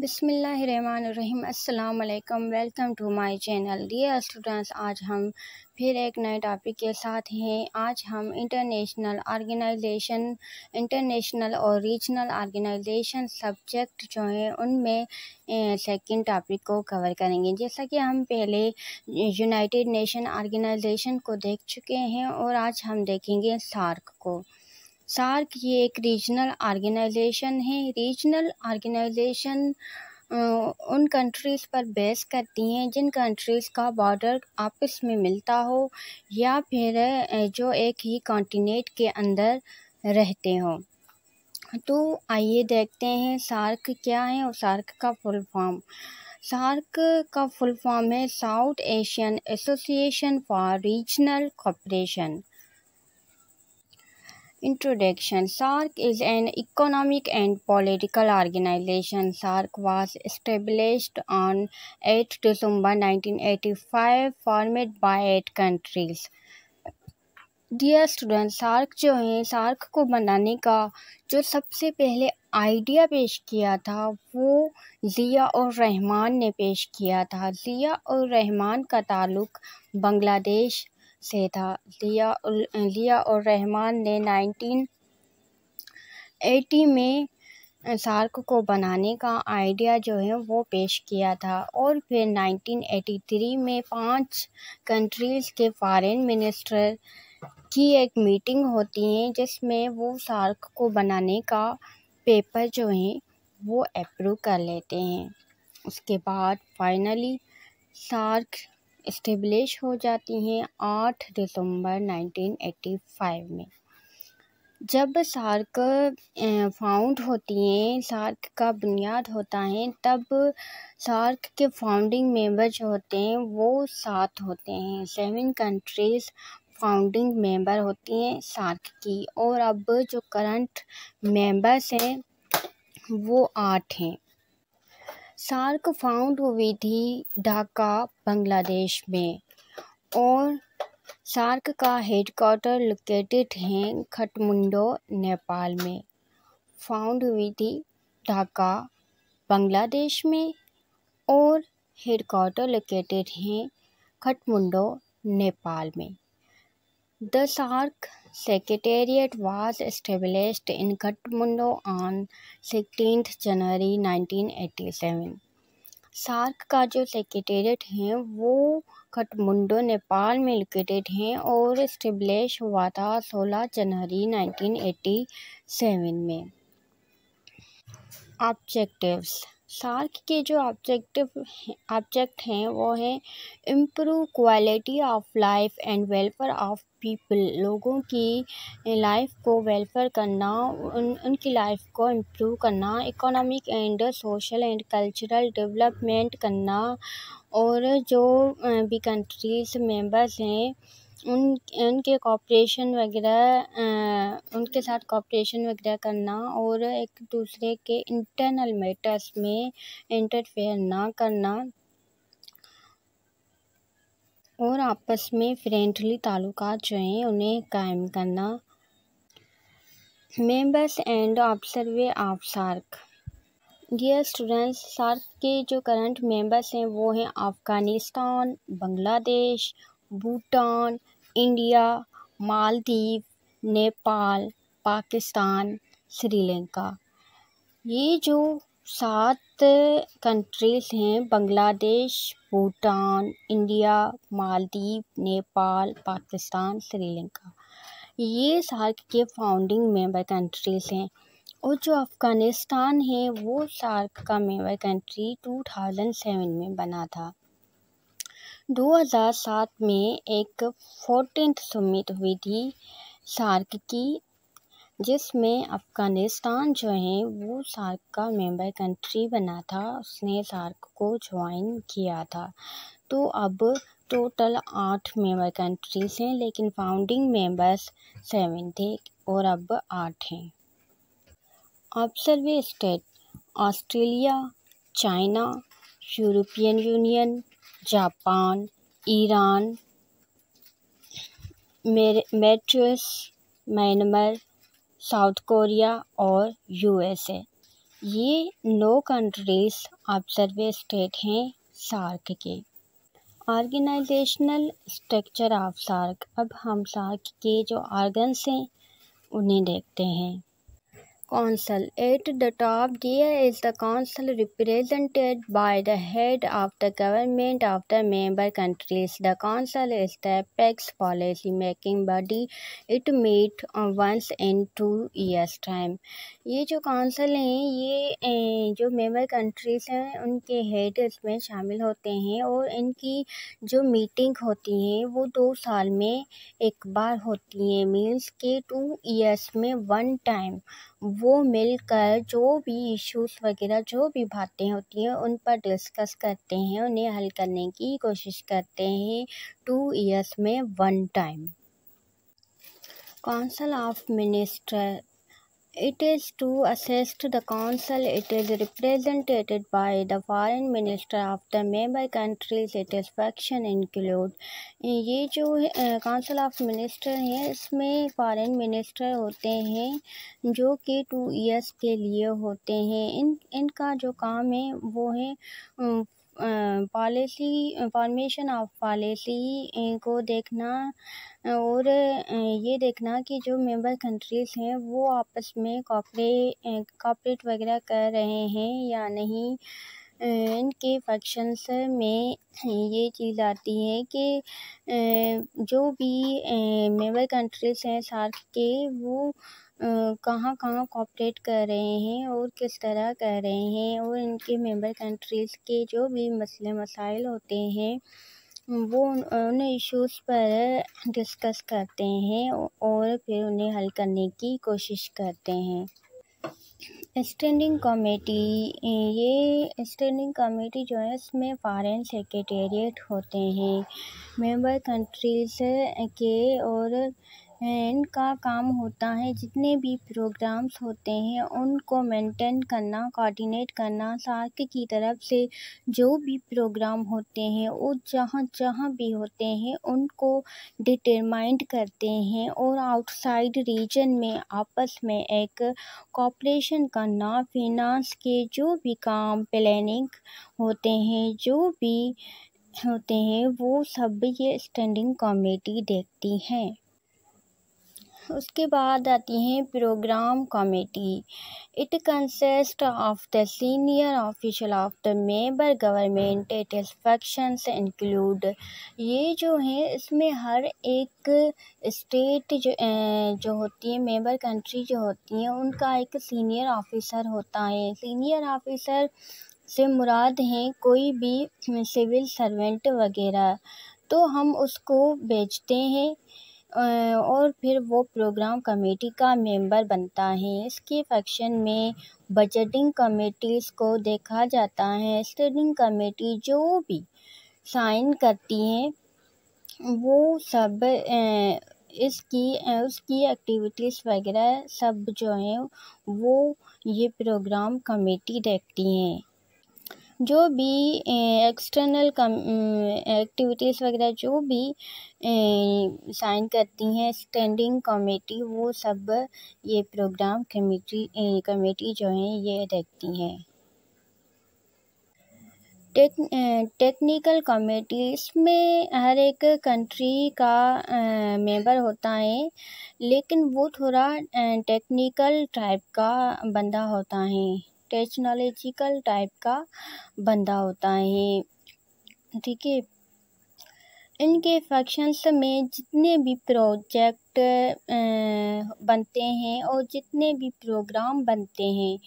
बिस्मिल्लाहिर्रहमानिर्रहीम। अस्सलाम वालेकुम। Welcome to my channel. Dear students, आज हम फिर एक नए टॉपिक के साथ हैं। आज हम इंटरनेशनल और रीजनल ऑर्गेनाइजेशन सब्जेक्ट जो हैं उनमें सेकंड टॉपिक को कवर करेंगे। जैसा कि हम पहले यूनाइटेड नेशन ऑर्गेनाइजेशन को देख चुके हैं और आज हम देखेंगे सार्क को। सार्क ये एक रीजनल ऑर्गेनाइजेशन है। रीजनल ऑर्गेनाइजेशन उन कंट्रीज़ पर बेस करती हैं जिन कंट्रीज़ का बॉर्डर आपस में मिलता हो या फिर जो एक ही कॉन्टिनेंट के अंदर रहते हों। तो आइए देखते हैं सार्क क्या है और सार्क का फुल फॉर्म। सार्क का फुल फॉर्म है south Asian association for regional cooperation. Introduction. SAARC is an economic and political organization. SAARC was established on 8 December 1985, formed by 8 countries. Dear students, SAARC जो है, SAARC को बनाने का जो सबसे पहले आइडिया पेश किया था वो ज़िया उर रहमान ने पेश किया था। ज़िया उर रहमान का ताल्लुक़ बांग्लादेश से था। ज़िया उर रहमान ने 1980 में सार्क को बनाने का आइडिया जो है वो पेश किया था और फिर 1983 में 5 कंट्रीज़ के फॉरेन मिनिस्टर की एक मीटिंग होती है जिसमें वो सार्क को बनाने का पेपर जो है वो अप्रूव कर लेते हैं। उसके बाद फाइनली सार्क इस्टेब्लिश हो जाती हैं 8 दिसंबर 1985 में। जब सार्क फाउंड होती हैं, सार्क का बुनियाद होता है, तब सार्क के फाउंडिंग मेंबर जो होते हैं वो 7 होते हैं। 7 कंट्रीज़ फाउंडिंग मेंबर होती हैं सार्क की और अब जो करंट मेंबर्स हैं वो 8 हैं। सार्क फाउंड हुई थी ढाका बांग्लादेश में और सार्क का हेडक्वार्टर लोकेटेड है काठमांडू नेपाल में। फाउंड हुई थी ढाका बांग्लादेश में और हेडक्वार्टर लोकेटेड है काठमांडू नेपाल में। The SAARC Secretariat was established in Kathmandu on 16 January 1987. SAARC का जो सेक्रेटेरिएट है वो काठमांडू नेपाल में लोकेटेड है और इस्टेब्लिश हुआ था 16 जनवरी 1987 में। ऑब्जेक्टिव्स। सार्क के जो ऑब्जेक्ट हैं वो है improve quality of life and welfare of people. लोगों की लाइफ को वेलफेयर करना, उनकी लाइफ को इम्प्रूव करना, economic and social and cultural development करना और जो भी कंट्रीज़ मेंबर्स हैं उनके कॉपरेशन वगैरह उनके साथ कॉपरेशन वगैरह करना और एक दूसरे के इंटरनल मैटर्स में इंटरफेयर ना करना और आपस में फ्रेंडली ताल्लुकात जो हैं उन्हें कायम करना। Members and observer of SAARC. Dear students, SAARC के जो करंट मेंबर्स हैं वो हैं अफ़गानिस्तान, बांग्लादेश, भूटान, इंडिया, मालदीव, नेपाल, पाकिस्तान, श्रीलंका। ये जो 7 कंट्रीज़ हैं बांग्लादेश, भूटान, इंडिया, मालदीव, नेपाल, पाकिस्तान, श्रीलंका, ये सार्क के फाउंडिंग मेंबर कंट्रीज़ हैं और जो अफ़गानिस्तान है वो सार्क का मेंबर कंट्री 2007 में बना था। 2007 में एक 14th समिट हुई थी सार्क की जिसमें अफ़गानिस्तान जो है वो सार्क का मेंबर कंट्री बना था। उसने सार्क को ज्वाइन किया था। तो अब टोटल 8 मेंबर कंट्रीज़ हैं लेकिन फाउंडिंग मेंबर्स 7 थे और अब 8 हैं। Observer state: Australia, China, European Union, Japan, Iran, Mauritius, Myanmar, South Korea और USA। ये 9 कंट्रीज ऑब्जर्वर स्टेट हैं सार्क के। Organizational structure of SAARC. अब हम सार्क के जो ऑर्गन्स हैं उन्हें देखते हैं। Council. At the top there is the council represented by the head of the government of the member countries. The council is the apex policy making body. It meets once in 2 years time. ये जो council हैं ये जो member countries हैं उनके head इसमें शामिल होते हैं और इनकी जो मीटिंग होती हैं वो 2 साल में एक बार होती हैं। मीन्स के 2 ईयर्स में 1 टाइम वो मिलकर जो भी इश्यूज़ वगैरह जो भी बातें होती हैं उन पर डिस्कस करते हैं, उन्हें हल करने की कोशिश करते हैं 2 ईयर्स में 1 time. Council of minister. It is to assist the council. It is represented by the foreign minister of the member countries. Its function include. ये जो काउंसिल ऑफ मिनिस्टर हैं इसमें फॉरेन मिनिस्टर होते हैं जो कि 2 ईयर्स के लिए होते हैं। इनका जो काम है वो है पॉलिसी फॉर्मेशन ऑफ पॉलिसी को देखना और ये देखना कि जो मेंबर कंट्रीज़ हैं वो आपस में कॉपरेट वगैरह कर रहे हैं या नहीं। इनके फंक्शंस में ये चीज़ आती है कि जो भी मेंबर कंट्रीज़ हैं सार्क के वो कहाँ कहाँ कॉपरेट कर रहे हैं और किस तरह कर रहे हैं और इनके मेंबर कंट्रीज़ के जो भी मसले मसाइल होते हैं वो उन इश्यूज़ पर डिस्कस करते हैं और फिर उन्हें हल करने की कोशिश करते हैं। Standing committee. ये स्टैंडिंग कमेटी जो है इसमें फॉरेन सेक्रेटेरिएट होते हैं मेंबर कंट्रीज़ के और इनका काम होता है जितने भी प्रोग्राम्स होते हैं उनको मेंटेन करना, कोऑर्डिनेट करना। सार्क की तरफ से जो भी प्रोग्राम होते हैं वो जहाँ जहाँ भी होते हैं उनको डिटरमाइंड करते हैं और आउटसाइड रीजन में आपस में एक कोऑपरेशन करना। फिनांस के जो भी काम प्लानिंग होते हैं जो भी होते हैं वो सब ये स्टैंडिंग कमेटी देखती है। उसके बाद आती हैं programme committee. It consist of the senior official of the member government. Its functions include. ये जो है इसमें हर एक स्टेट जो होती है मेंबर कंट्री जो होती हैं उनका एक सीनियर ऑफिसर होता है। सीनियर ऑफिसर से मुराद हैं कोई भी सिविल सर्वेंट वगैरह, तो हम उसको भेजते हैं और फिर वो प्रोग्राम कमेटी का मेंबर बनता है। इसके फंक्शन में बजटिंग कमेटीज़ को देखा जाता है। स्टैंडिंग कमेटी जो भी साइन करती हैं वो सब उसकी एक्टिविटीज़ वगैरह सब जो हैं वो ये प्रोग्राम कमेटी देखती हैं। जो भी एक्सटर्नल एक्टिविटीज़ वगैरह जो भी साइन करती हैं स्टैंडिंग कमेटी वो सब ये प्रोग्राम कमेटी जो है ये देखती हैं। Technical committee. इसमें हर एक कंट्री का मेंबर होता है लेकिन वो थोड़ा टेक्निकल टाइप का बंदा होता है, टेक्नोलॉजिकल टाइप का बंदा होता है। ठीक है। इनके फंक्शंस में जितने भी प्रोजेक्ट बनते हैं और जितने भी प्रोग्राम बनते हैं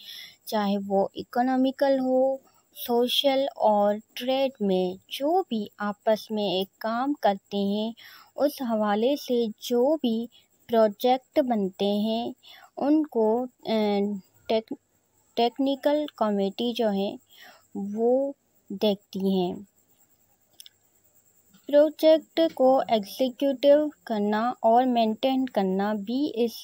चाहे वो इकोनॉमिकल हो, सोशल और ट्रेड में जो भी आपस में एक काम करते हैं उस हवाले से जो भी प्रोजेक्ट बनते हैं उनको टेक्निकल कमेटी जो है वो देखती हैं। प्रोजेक्ट को एग्जीक्यूटिव करना और मेंटेन करना भी इस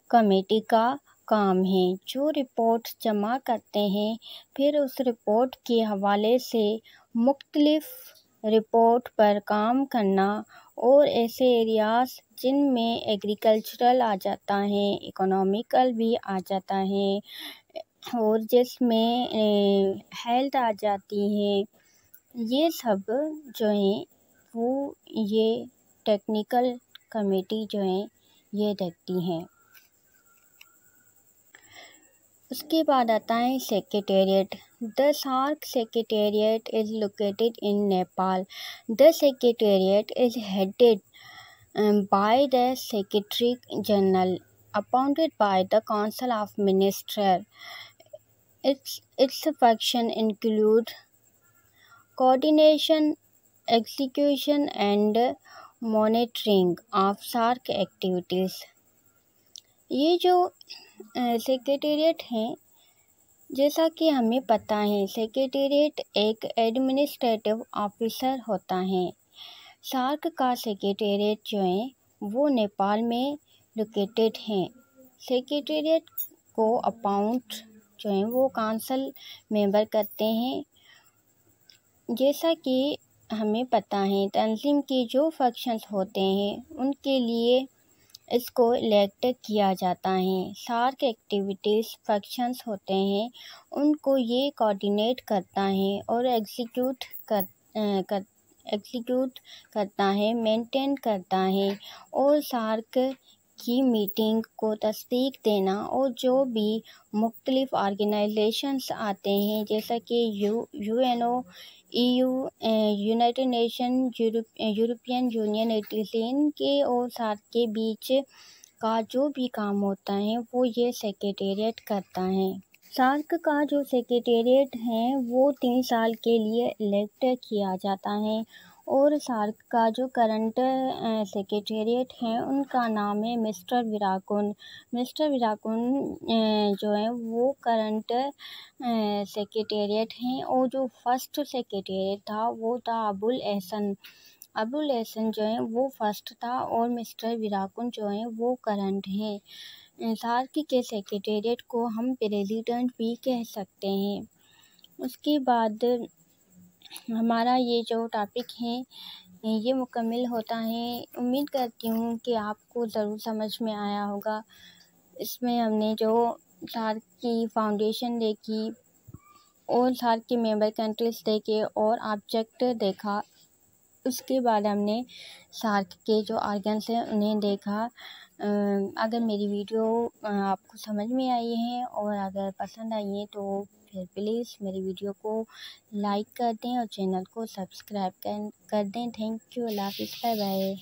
कमेटी का काम है। जो रिपोर्ट जमा करते हैं फिर उस रिपोर्ट के हवाले से मुख्तलिफ रिपोर्ट पर काम करना और ऐसे एरियाज़ जिनमें एग्रीकल्चरल आ जाता है, इकोनॉमिकल भी आ जाता है, और जिसमें हेल्थ आ जाती है। ये सब जो हैं वो ये टेक्निकल कमेटी जो है ये देखती हैं। उसके बाद आता है secretariat. The SAARC secretariat is located in Nepal. The secretariat is headed by the Secretary General, appointed by the Council of Ministers. Its functions include coordination, execution, and monitoring of SARC activities. ये जो secretariat हैं, जैसा कि हमें पता है, secretariat एक administrative officer होता है। सार्क का सेक्रेटेरिएट जो है वो नेपाल में लोकेटेड है। सेक्रेटेरिएट को अपाउंट जो है वो काउंसिल मेंबर करते हैं। जैसा कि हमें पता है, तंजीम के जो फंक्शंस होते हैं उनके लिए इसको इलेक्ट किया जाता है। सार्क एक्टिविटीज़ फंक्शंस होते हैं उनको ये कोऑर्डिनेट करता है और एग्जीक्यूट करता है, मेंटेन करता है और सार्क की मीटिंग को तस्दीक देना और जो भी मुख्तलिफ ऑर्गेनाइजेशंस आते हैं जैसा कि UNO, EU, United nation, European union, Italy के और सार्क के बीच का जो भी काम होता है वो ये सेक्रेटेरिएट करता है। सार्क का जो सेक्रेटेरिएट है वो 3 साल के लिए इलेक्ट किया जाता है और सार्क का जो करंट सेक्रेटेरिएट है उनका नाम है मिस्टर विराकुन। मिस्टर विराकुन जो है वो करंट सेक्रेटेरिएट हैं और जो फर्स्ट सेक्रेटेरिएट था वो था अबुल एहसन। अबुल एहसन जो है वो फर्स्ट था और मिस्टर विराकुन जो है वो करंट हैं। सार्क के सेक्रेटेरिएट को हम प्रेसिडेंट भी कह सकते हैं। उसके बाद हमारा ये जो टॉपिक है ये मुकम्मल होता है। उम्मीद करती हूँ कि आपको ज़रूर समझ में आया होगा। इसमें हमने जो सार्क की फाउंडेशन देखी और सार्क की मेंबर कंट्रीज़ देखे और ऑब्जेक्ट देखा। उसके बाद हमने सार्क के जो ऑर्गन्स हैं उन्हें देखा। अगर मेरी वीडियो आपको समझ में आई है और अगर पसंद आई है तो फिर प्लीज़ मेरी वीडियो को लाइक कर दें और चैनल को सब्सक्राइब कर दें। Thank you. अल्लाह हाफ़िज़। Bye bye.